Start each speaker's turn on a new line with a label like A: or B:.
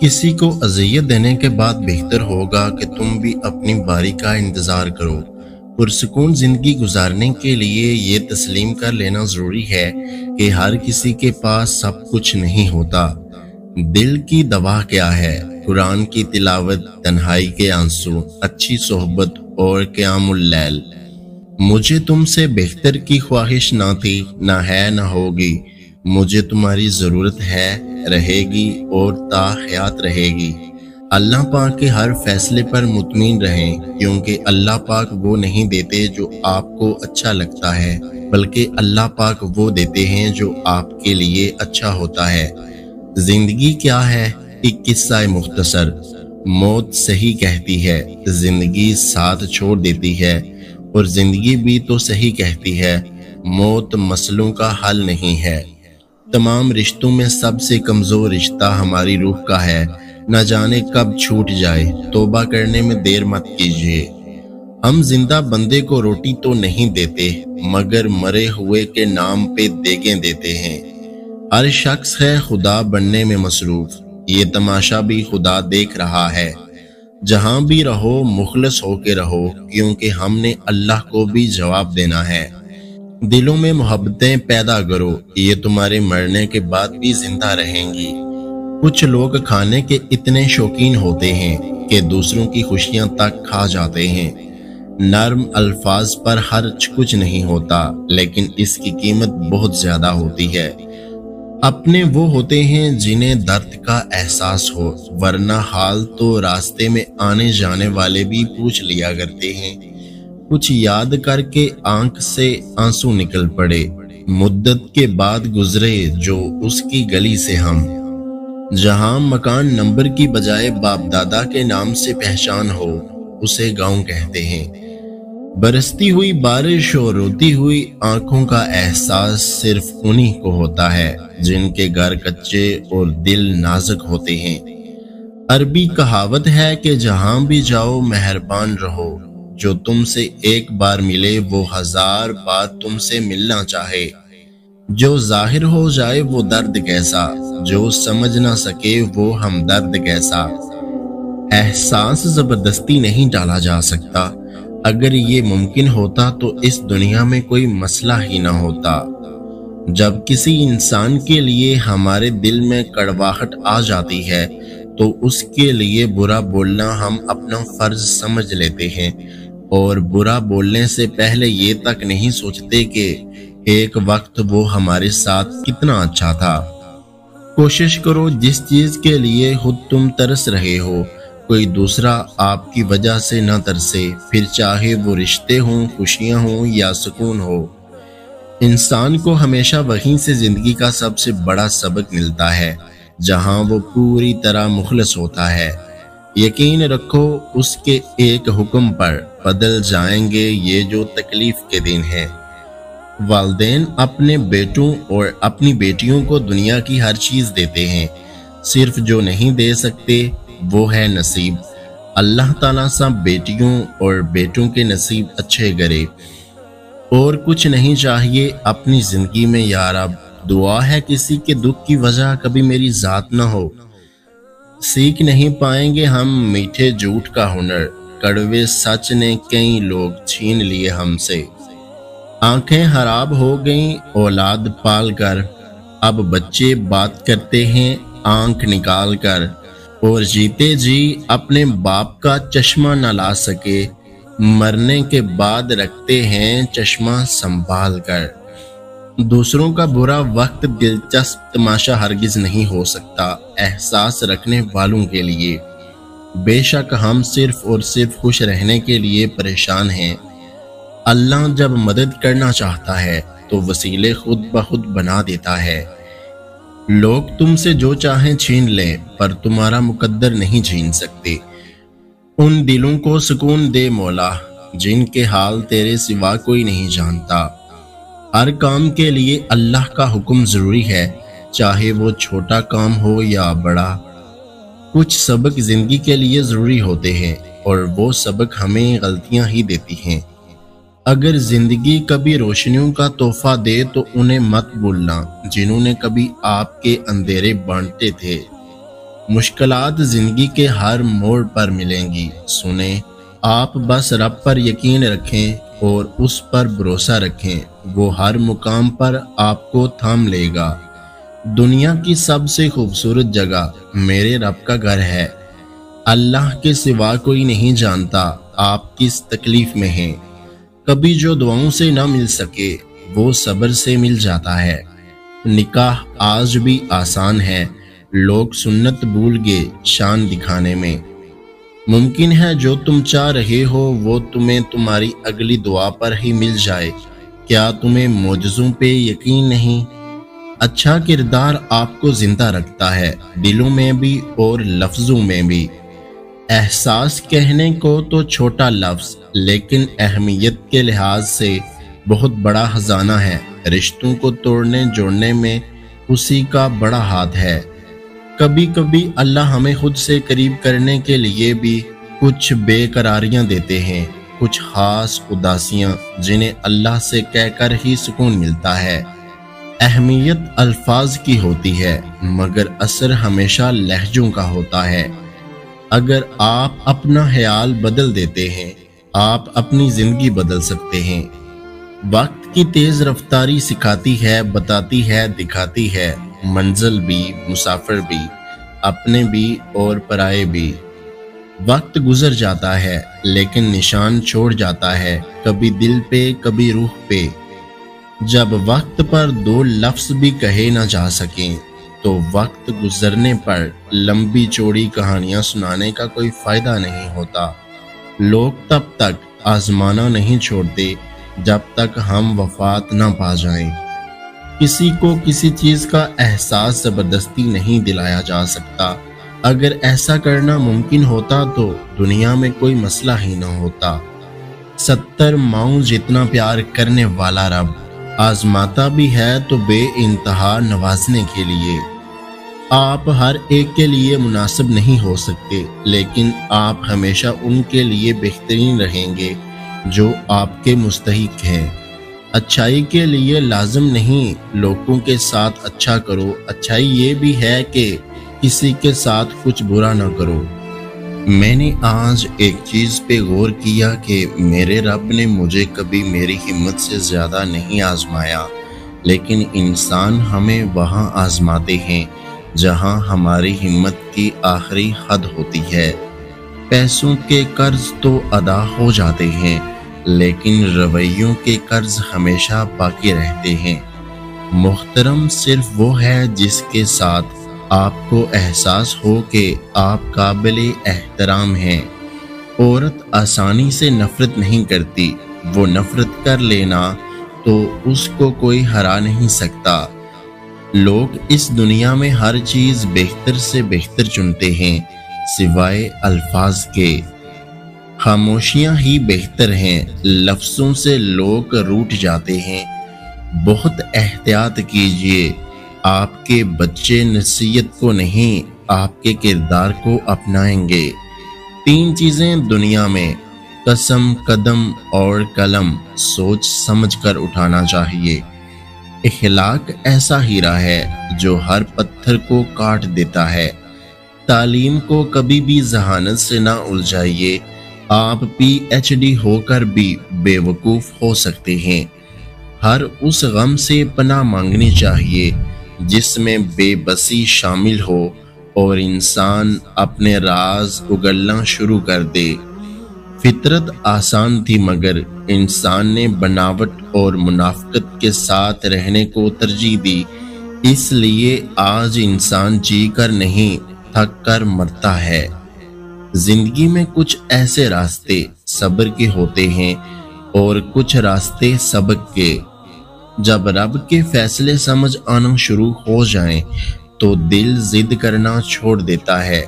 A: کسی کو اذیت دینے کے بعد بہتر ہوگا کہ تم بھی اپنی باری کا انتظار کرو۔ پرسکون زندگی گزارنے کے لیے یہ تسلیم کر لینا ضروری ہے کہ ہر کسی کے پاس سب کچھ نہیں ہوتا۔ دل کی دوا کیا ہے؟ قرآن کی تلاوت، تنہائی کے آنسو، اچھی صحبت اور قیام اللیل۔ مجھے تم سے بہتر کی خواہش نہ تھی، نہ ہے، نہ ہوگی۔ مجھے تمہاری ضرورت ہے، رہے گی اور تا حیات رہے گی۔ اللہ پاک کے ہر فیصلے پر مطمئن رہیں، کیونکہ اللہ پاک وہ نہیں دیتے جو آپ کو اچھا لگتا ہے، بلکہ اللہ پاک وہ دیتے ہیں جو آپ کے لیے اچھا ہوتا ہے۔ زندگی کیا ہے؟ ایک قصہ مختصر۔ موت صحیح کہتی ہے، زندگی ساتھ چھوڑ دیتی ہے، اور زندگی بھی تو صحیح کہتی ہے، موت مسئلوں کا حل نہیں ہے۔ تمام رشتوں میں سب سے کمزور رشتہ ہماری روح کا ہے، نہ جانے کب چھوٹ جائے۔ توبہ کرنے میں دیر مت کیجیے۔ ہم زندہ بندے کو روٹی تو نہیں دیتے، مگر مرے ہوئے کے نام پہ دیگیں دیتے ہیں۔ ہر شخص ہے خدا بننے میں مصروف، یہ تماشا بھی خدا دیکھ رہا ہے۔ جہاں بھی رہو مخلص ہو کے رہو، کیونکہ ہم نے اللہ کو بھی جواب دینا ہے۔ دلوں میں محبتیں پیدا کرو، یہ تمہارے مرنے کے بعد بھی زندہ رہیں گی۔ کچھ لوگ کھانے کے اتنے شوقین ہوتے ہیں کہ دوسروں کی خوشیاں تک کھا جاتے ہیں۔ نرم الفاظ پر خرچ کچھ نہیں ہوتا، لیکن اس کی قیمت بہت زیادہ ہوتی ہے۔ اپنے وہ ہوتے ہیں جنہیں درد کا احساس ہو، ورنہ حال تو راستے میں آنے جانے والے بھی پوچھ لیا کرتے ہیں۔ کچھ یاد کر کے آنکھ سے آنسو نکل پڑے، مدت کے بعد گزرے جو اس کی گلی سے ہم۔ جہاں مکان نمبر کی بجائے باپ دادا کے نام سے پہچان ہو، اسے گاؤں کہتے ہیں۔ برستی ہوئی بارش اور روتی ہوئی آنکھوں کا احساس صرف انہی کو ہوتا ہے جن کے گھر کچے اور دل نازک ہوتے ہیں۔ عربی کہاوت ہے کہ جہاں بھی جاؤ مہربان رہو، جو تم سے ایک بار ملے وہ 1000 بار تم سے ملنا چاہے۔ جو ظاہر ہو جائے وہ درد کیسا، جو سمجھ نہ سکے وہ ہمدرد کیسا۔ احساس زبردستی نہیں ڈالا جا سکتا، اگر یہ ممکن ہوتا تو اس دنیا میں کوئی مسئلہ ہی نہ ہوتا۔ جب کسی انسان کے لیے ہمارے دل میں کڑواہٹ آ جاتی ہے تو اس کے لیے برا بولنا ہم اپنا فرض سمجھ لیتے ہیں، اور برا بولنے سے پہلے یہ تک نہیں سوچتے کہ ایک وقت وہ ہمارے ساتھ کتنا اچھا تھا۔ کوشش کرو جس چیز کے لیے خود تم ترس رہے ہو، کوئی دوسرا آپ کی وجہ سے نہ ترسے، پھر چاہے وہ رشتے ہوں، خوشیاں ہوں یا سکون ہو۔ انسان کو ہمیشہ وہیں سے زندگی کا سب سے بڑا سبق ملتا ہے جہاں وہ پوری طرح مخلص ہوتا ہے۔ یقین رکھو اس کے ایک حکم پر بدل جائیں گے یہ جو تکلیف کے دن ہیں۔ والدین اپنے بیٹوں اور اپنی بیٹیوں کو دنیا کی ہر چیز دیتے ہیں، صرف جو نہیں دے سکتے وہ ہے نصیب۔ اللہ تعالیٰ سب بیٹیوں اور بیٹوں کے نصیب اچھے کرے۔ اور کچھ نہیں چاہیے اپنی زندگی میں یا رب، دعا ہے کسی کے دکھ کی وجہ کبھی میری ذات نہ ہو۔ سیکھ نہیں پائیں گے ہم میٹھے جھوٹ کا ہنر، کڑوے سچ نے کئی لوگ چھین لیے ہم سے۔ آنکھیں خراب ہو گئیں اولاد پال کر، اب بچے بات کرتے ہیں آنکھ نکال کر، اور جیتے جی اپنے باپ کا چشمہ نہ لا سکے، مرنے کے بعد رکھتے ہیں چشمہ سنبھال کر۔ دوسروں کا برا وقت دلچسپ تماشا ہرگز نہیں ہو سکتا احساس رکھنے والوں کے لیے۔ بے شک ہم صرف اور صرف خوش رہنے کے لیے پریشان ہیں۔ اللہ جب مدد کرنا چاہتا ہے تو وسیلے خود بخود بنا دیتا ہے۔ لوگ تم سے جو چاہیں چھین لیں، پر تمہارا مقدر نہیں چھین سکتے۔ ان دلوں کو سکون دے مولا جن کے حال تیرے سوا کوئی نہیں جانتا۔ ہر کام کے لیے اللہ کا حکم ضروری ہے، چاہے وہ چھوٹا کام ہو یا بڑا۔ کچھ سبق زندگی کے لیے ضروری ہوتے ہیں، اور وہ سبق ہمیں غلطیاں ہی دیتی ہیں۔ اگر زندگی کبھی روشنیوں کا تحفہ دے تو انہیں مت بھولنا جنہوں نے کبھی آپ کے اندھیرے بانٹے تھے۔ مشکلات زندگی کے ہر موڑ پر ملیں گی، سنیں، آپ بس رب پر یقین رکھیں اور اس پر بھروسہ رکھیں، وہ ہر مقام پر آپ کو تھام لے گا۔ دنیا کی سب سے خوبصورت جگہ میرے رب کا گھر ہے۔ اللہ کے سوا کوئی نہیں جانتا آپ کس تکلیف میں ہیں۔ کبھی جو دعاؤں سے نہ مل سکے وہ صبر سے مل جاتا ہے۔ نکاح آج بھی آسان ہے، لوگ سنت بھول گئے شان دکھانے میں۔ ممکن ہے جو تم چاہ رہے ہو وہ تمہیں تمہاری اگلی دعا پر ہی مل جائے۔ کیا تمہیں معجزوں پہ یقین نہیں؟ اچھا کردار آپ کو زندہ رکھتا ہے، دلوں میں بھی اور لفظوں میں بھی۔ احساس کہنے کو تو چھوٹا لفظ، لیکن اہمیت کے لحاظ سے بہت بڑا خزانہ ہے۔ رشتوں کو توڑنے جوڑنے میں اسی کا بڑا ہاتھ ہے۔ کبھی کبھی اللہ ہمیں خود سے قریب کرنے کے لیے بھی کچھ بے قراریاں دیتے ہیں، کچھ خاص اداسیاں جنہیں اللہ سے کہہ کر ہی سکون ملتا ہے۔ اہمیت الفاظ کی ہوتی ہے مگر اثر ہمیشہ لہجوں کا ہوتا ہے۔ اگر آپ اپنا خیال بدل دیتے ہیں آپ اپنی زندگی بدل سکتے ہیں۔ وقت کی تیز رفتاری سکھاتی ہے، بتاتی ہے، دکھاتی ہے، منزل بھی، مسافر بھی، اپنے بھی اور پرائے بھی۔ وقت گزر جاتا ہے لیکن نشان چھوڑ جاتا ہے، کبھی دل پہ کبھی روح پہ۔ جب وقت پر دو لفظ بھی کہے نہ جا سکیں تو وقت گزرنے پر لمبی چوڑی کہانیاں سنانے کا کوئی فائدہ نہیں ہوتا۔ لوگ تب تک آزمانا نہیں چھوڑتے جب تک ہم وفات نہ پا جائیں۔ کسی کو کسی چیز کا احساس زبردستی نہیں دلایا جا سکتا۔ اگر ایسا کرنا ممکن ہوتا تو دنیا میں کوئی مسئلہ ہی نہ ہوتا۔ 70 ماؤں جتنا پیار کرنے والا رب آزماتا بھی ہے تو بے انتہا نوازنے کے لیے۔ آپ ہر ایک کے لیے مناسب نہیں ہو سکتے، لیکن آپ ہمیشہ ان کے لیے بہترین رہیں گے جو آپ کے مستحق ہیں۔ اچھائی کے لیے لازم نہیں لوگوں کے ساتھ اچھا کرو، اچھائی یہ بھی ہے کہ کسی کے ساتھ کچھ برا نہ کرو۔ میں نے آج ایک چیز پہ غور کیا کہ میرے رب نے مجھے کبھی میری ہمت سے زیادہ نہیں آزمایا، لیکن انسان ہمیں وہاں آزماتے ہیں جہاں ہماری ہمت کی آخری حد ہوتی ہے۔ پیسوں کے قرض تو ادا ہو جاتے ہیں لیکن رویوں کے قرض ہمیشہ باقی رہتے ہیں۔ محترم صرف وہ ہے جس کے ساتھ آپ کو احساس ہو کہ آپ قابل احترام ہیں۔ عورت آسانی سے نفرت نہیں کرتی، وہ نفرت کر لینا تو اس کو کوئی ہرا نہیں سکتا۔ لوگ اس دنیا میں ہر چیز بہتر سے بہتر چنتے ہیں سوائے الفاظ کے۔ خاموشیاں ہی بہتر ہیں، لفظوں سے لوگ روٹھ جاتے ہیں۔ بہت احتیاط کیجیے، آپ کے بچے نصیحت کو نہیں آپ کے کردار کو اپنائیں گے۔ 3 چیزیں دنیا میں، قسم، قدم اور قلم، سوچ سمجھ کر اٹھانا چاہیے۔ اخلاق ایسا ہیرا ہے جو ہر پتھر کو کاٹ دیتا ہے۔ تعلیم کو کبھی بھی ذہانت سے نہ الجھائیے، آپ PhD ہو کر بھی بے وقوف ہو سکتے ہیں۔ ہر اس غم سے پناہ مانگنی چاہیے جس میں بے بسی شامل ہو اور انسان اپنے راز اگلنا شروع کر دے۔ فطرت آسان تھی مگر انسان نے بناوٹ اور منافقت کے ساتھ رہنے کو ترجیح دی، اس لیے آج انسان جی کر نہیں تھک کر مرتا ہے۔ زندگی میں کچھ ایسے راستے صبر کے ہوتے ہیں اور کچھ راستے سبق کے۔ جب رب کے فیصلے سمجھ آنا شروع ہو جائیں تو دل ضد کرنا چھوڑ دیتا ہے